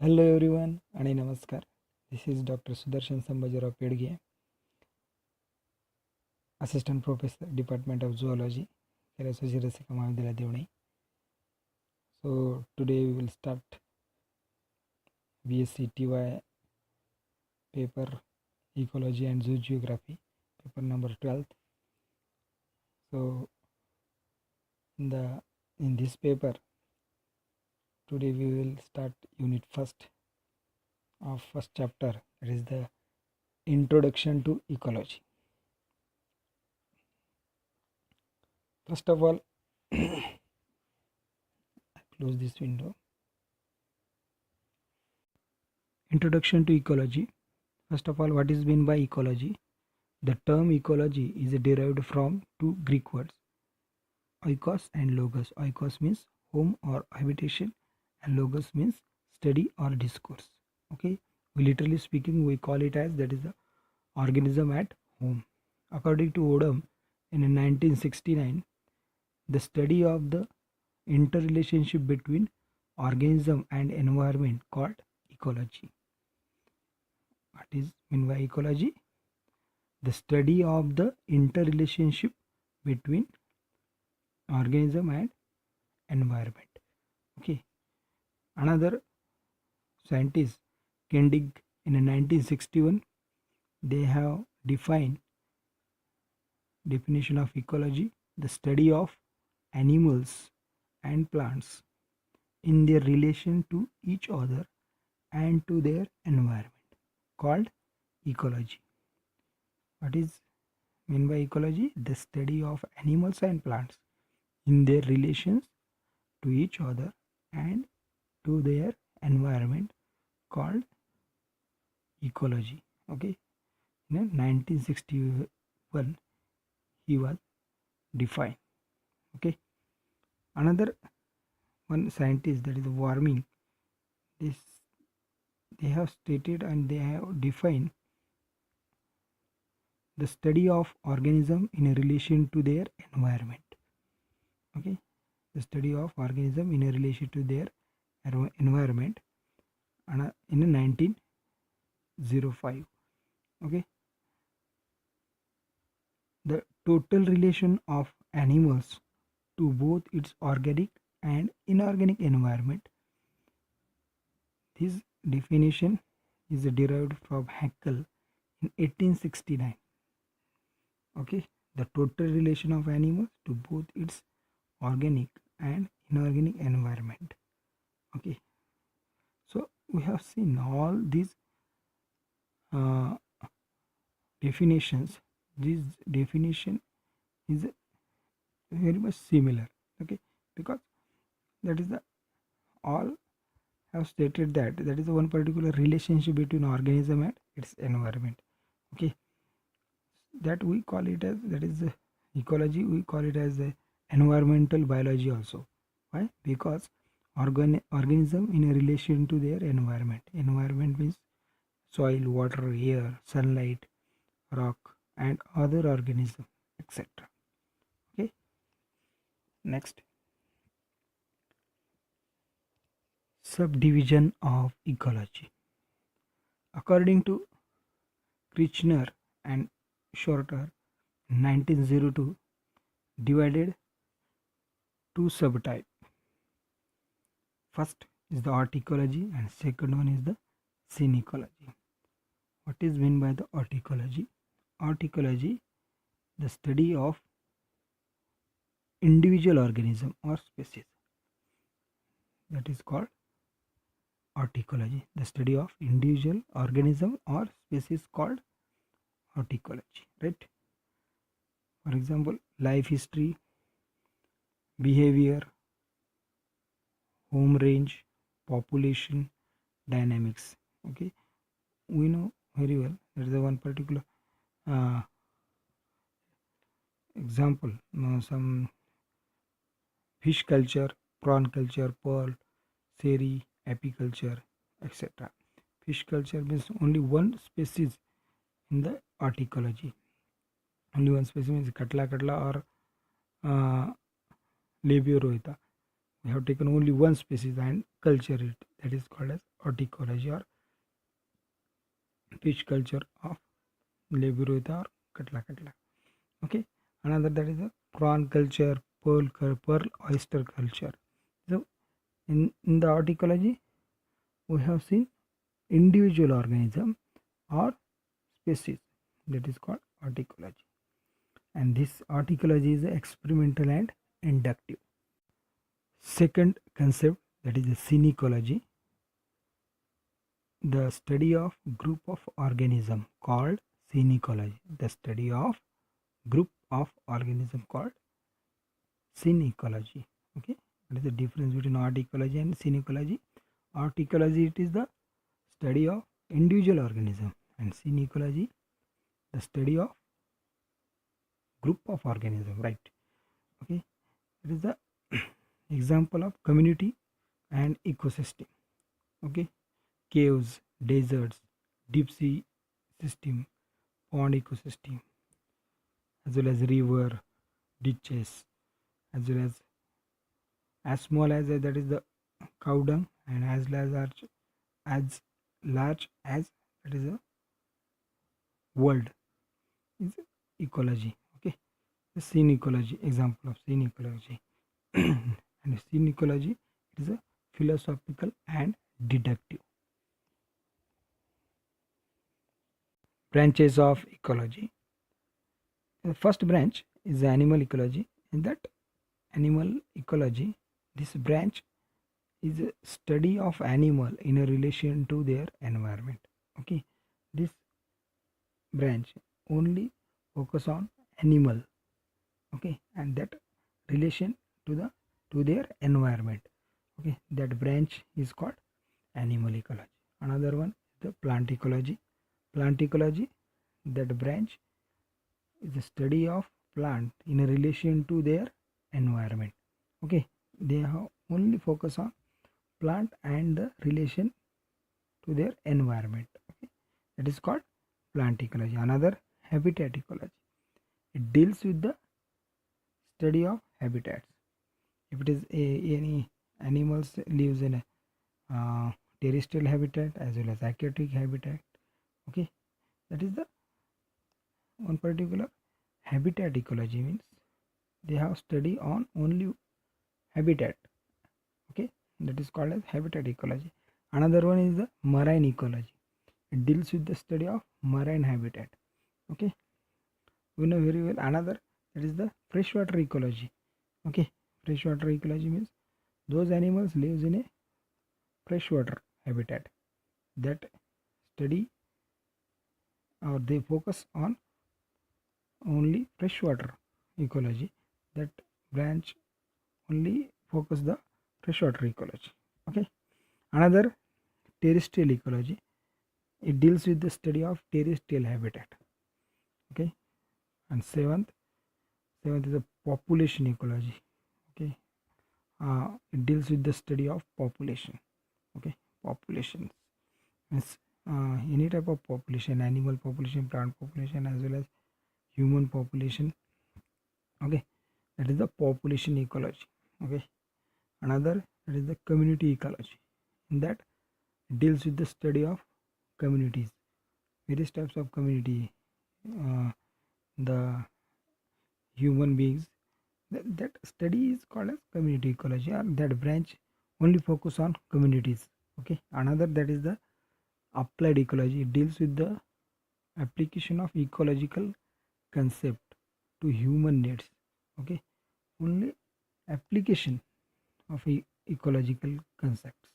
Hello everyone आणि नमस्कार. This is Dr. Sudarshan Sambajiraw Pedge, Assistant Professor, Department of Zoology, Keraswaji Rasika Mahavidyalaya Devani. So today we will start BSc TY paper Ecology and Zoo Geography, paper number 12th. So in this paper today we will start unit first of first chapter, that is the introduction to ecology. First of all, I close this window. Introduction to ecology. First of all, what is meant by ecology? The term ecology is derived from two Greek words, oikos and logos. Oikos means home or habitation, and logos means study or discourse. Okay, we literally speaking we call it as that is the organism at home. According to Odom, in 1969, the study of the interrelationship between organism and environment called ecology. What is meant by ecology? The study of the interrelationship between organism and environment. Okay, another scientist, Kendig, in 1961, they have defined definition of ecology: the study of animals and plants in their relation to each other and to their environment, called ecology. What is meant by ecology? The study of animals and plants in their relations to each other and to their environment, called ecology. Okay, in 1961 he was defined. Okay, another one scientist, that is Warming, this they have stated and they have defined the study of organism in relation to their environment. Okay, the study of organism in relation to their environment, and in 1905. Okay, the total relation of animals to both its organic and inorganic environment. This definition is derived from Haeckel in 1869. Okay, the total relation of animals to both its organic and inorganic environment. Okay, so we have seen all these definitions. This definition is very much similar. Okay, because that is the all have stated that is the one particular relationship between organism and its environment. Okay, that we call it as, that is ecology, we call it as environmental biology also. Why? Because organism in relation to their environment. Environment means soil, water, air, sunlight, rock and other organism, etc. Okay, next, subdivision of ecology. According to Kirchner and Shorter, 1902, divided two subtypes. First is the art ecology and second one is the scene ecology. What is meant by the art ecology? Art ecology, the study of individual organism or species. That is called art ecology. The study of individual organism or species called art ecology. Right? For example, life history, behavior, home range, population, dynamics. Okay, we know very well there is a one particular example, some fish culture, prawn culture, pearl, seri, apiculture, etc. Fish culture means only one species in the art ecology. Only one species means katla or lebioroita. We have taken only one species and culture it. That is called as horticulture or fish culture of Leburuta or Katla Katla. Okay. Another that is a prawn culture, pearl oyster culture. So in the horticulture, we have seen individual organism or species, that is called horticulture, and this horticulture is experimental and inductive. Second concept, that is the synecology, the study of group of organism called synecology, the study of group of organism called synecology. Okay, what is the difference between horticulture and synecology? Horticulture, it is the study of individual organism, and synecology, the study of group of organism, right? Okay, it is the example of community and ecosystem. Okay, caves, deserts, deep sea system, pond ecosystem, as well as river, ditches, as well as small as that is the cow dung, and as large as that is a world is ecology. Okay, the scene ecology, example of scene ecology. And scene ecology is a philosophical and deductive. Branches of ecology. The first branch is the animal ecology. In that animal ecology, this branch is a study of animal in a relation to their environment. Okay, this branch only focus on animal. Okay, and that relation to their environment. Okay, that branch is called animal ecology. Another one is the plant ecology. Plant ecology, that branch is the study of plant in a relation to their environment. Okay, they have only focus on plant and the relation to their environment. Okay, that is called plant ecology. Another, habitat ecology, it deals with the study of habitats. If it is any animals lives in a terrestrial habitat as well as aquatic habitat. Okay, that is the one particular. Habitat ecology means they have study on only habitat. Okay, that is called as habitat ecology. Another one is the marine ecology. It deals with the study of marine habitat. Okay, we know very well. Another, that is the freshwater ecology. Okay, freshwater ecology means those animals lives in a freshwater habitat, that study or they focus on only freshwater ecology. That branch only focus the freshwater ecology. Okay, another, terrestrial ecology, it deals with the study of terrestrial habitat. Okay, and seventh is the population ecology. Okay, it deals with the study of population. Okay, population means any type of population, animal population, plant population, as well as human population. Okay, that is the population ecology. Okay, another, that is the community ecology. In that, it deals with the study of communities, various types of community, the human beings. That study is called as community ecology, or that branch only focus on communities. Okay, another, that is the applied ecology. It deals with the application of ecological concept to human needs. Okay, only application of ecological concepts.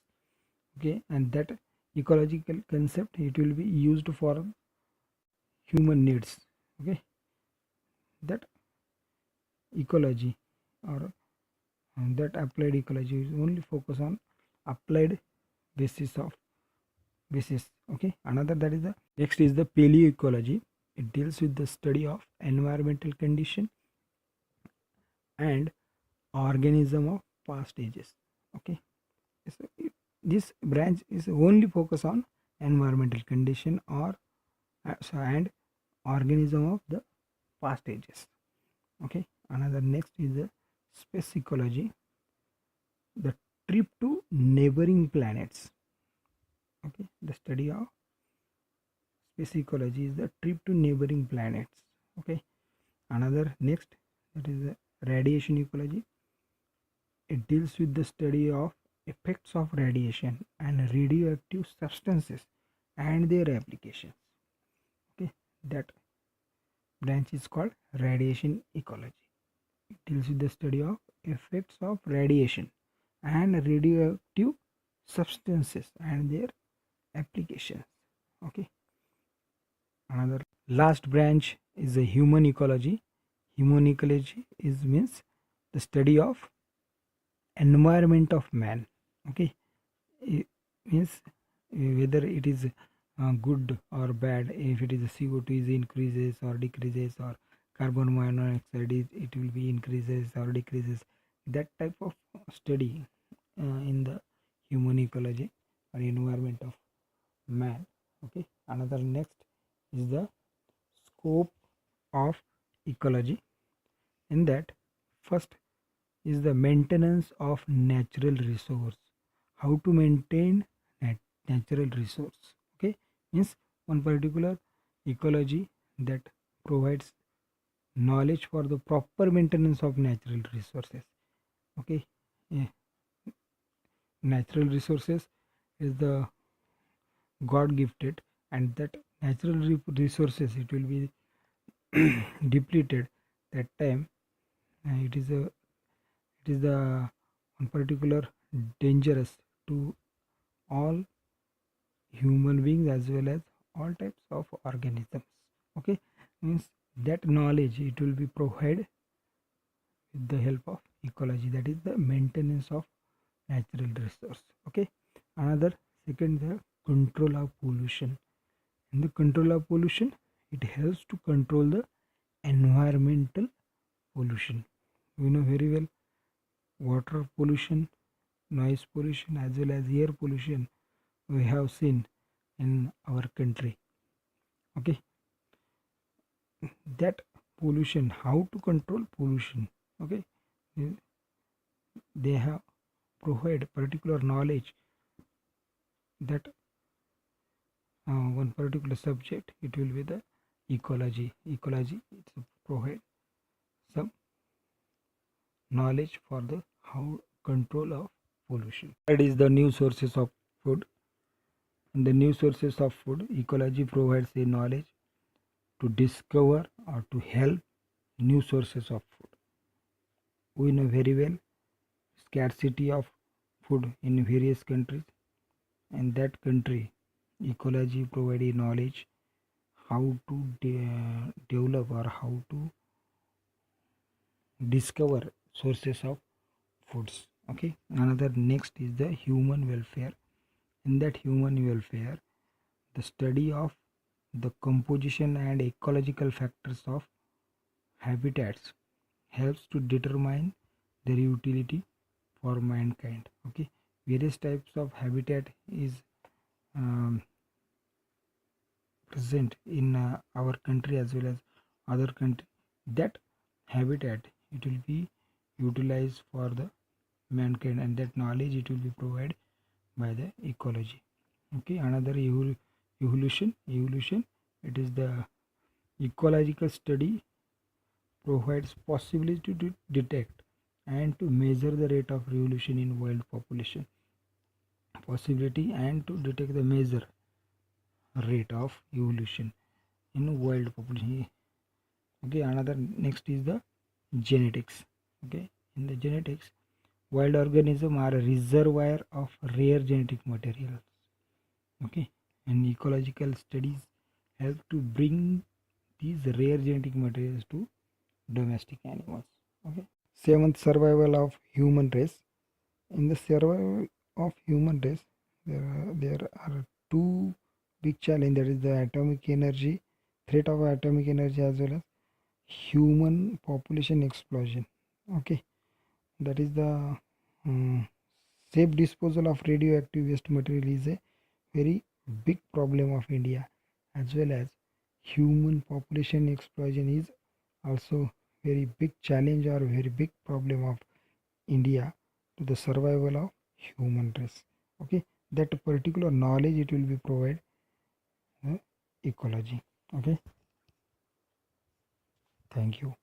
Okay, and that ecological concept, it will be used for human needs. Okay, that ecology or that applied ecology is only focus on applied basis of basis. Okay, another, that is the next is the paleoecology. It deals with the study of environmental condition and organism of past ages. Okay, so this branch is only focus on environmental condition or and organism of the past ages. Okay, another, next is the space ecology. the trip to neighboring planets. Okay, the study of space ecology is the trip to neighboring planets. Okay, another next, that is the radiation ecology. It deals with the study of effects of radiation and radioactive substances and their applications. Okay, that branch is called radiation ecology. It deals with the study of effects of radiation and radioactive substances and their applications. Okay, another last branch is the human ecology. Human ecology is means the study of environment of man. Okay, it means whether it is good or bad, if it is a CO2 is increases or decreases, or carbon monoxide is, it will be increases or decreases, that type of study in the human ecology or environment of man. Okay, another next is the scope of ecology. In that, first is the maintenance of natural resource. How to maintain natural resource. Okay, means one particular ecology that provides knowledge for the proper maintenance of natural resources. Okay, yeah. Natural resources is the god gifted, and that natural resources, it will be depleted that time. It is the one particular dangerous to all human beings as well as all types of organisms. Okay, means that knowledge, it will be provided with the help of ecology, that is the maintenance of natural resource. Okay, another second, the control of pollution. In the control of pollution, it helps to control the environmental pollution. We know very well water pollution, noise pollution as well as air pollution we have seen in our country. Okay, that pollution, how to control pollution. Okay, they have provide particular knowledge that one particular subject, it will be the ecology it provide some knowledge for the how control of pollution. That is the new sources of food. In the new sources of food, ecology provides a knowledge to discover or to help new sources of food. We know very well scarcity of food in various countries, and that country ecology provide a knowledge how to develop or how to discover sources of foods. Okay, another next is the human welfare. In that human welfare, the study of the composition and ecological factors of habitats helps to determine their utility for mankind. Okay, various types of habitat is um, present in our country as well as other country. That habitat, it will be utilized for the mankind, and that knowledge, it will be provided by the ecology. Okay, another evolution, it is the ecological study provides possibility to detect and to measure the rate of revolution in world population. Possibility and to detect the measure rate of evolution in world population. Okay, another next is the genetics. Okay, in the genetics, wild organisms are a reservoir of rare genetic materials. Okay, and ecological studies help to bring these rare genetic materials to domestic animals. Okay, seventh, survival of human race. In the survival of human race, there are two big challenges, that is the atomic energy, threat of atomic energy, as well as human population explosion. Okay, that is the um, safe disposal of radioactive waste material is a very big problem of India, as well as human population explosion is also very big challenge or very big problem of India. to the survival of human race. Okay, that particular knowledge it will be provide ecology. Okay, thank you.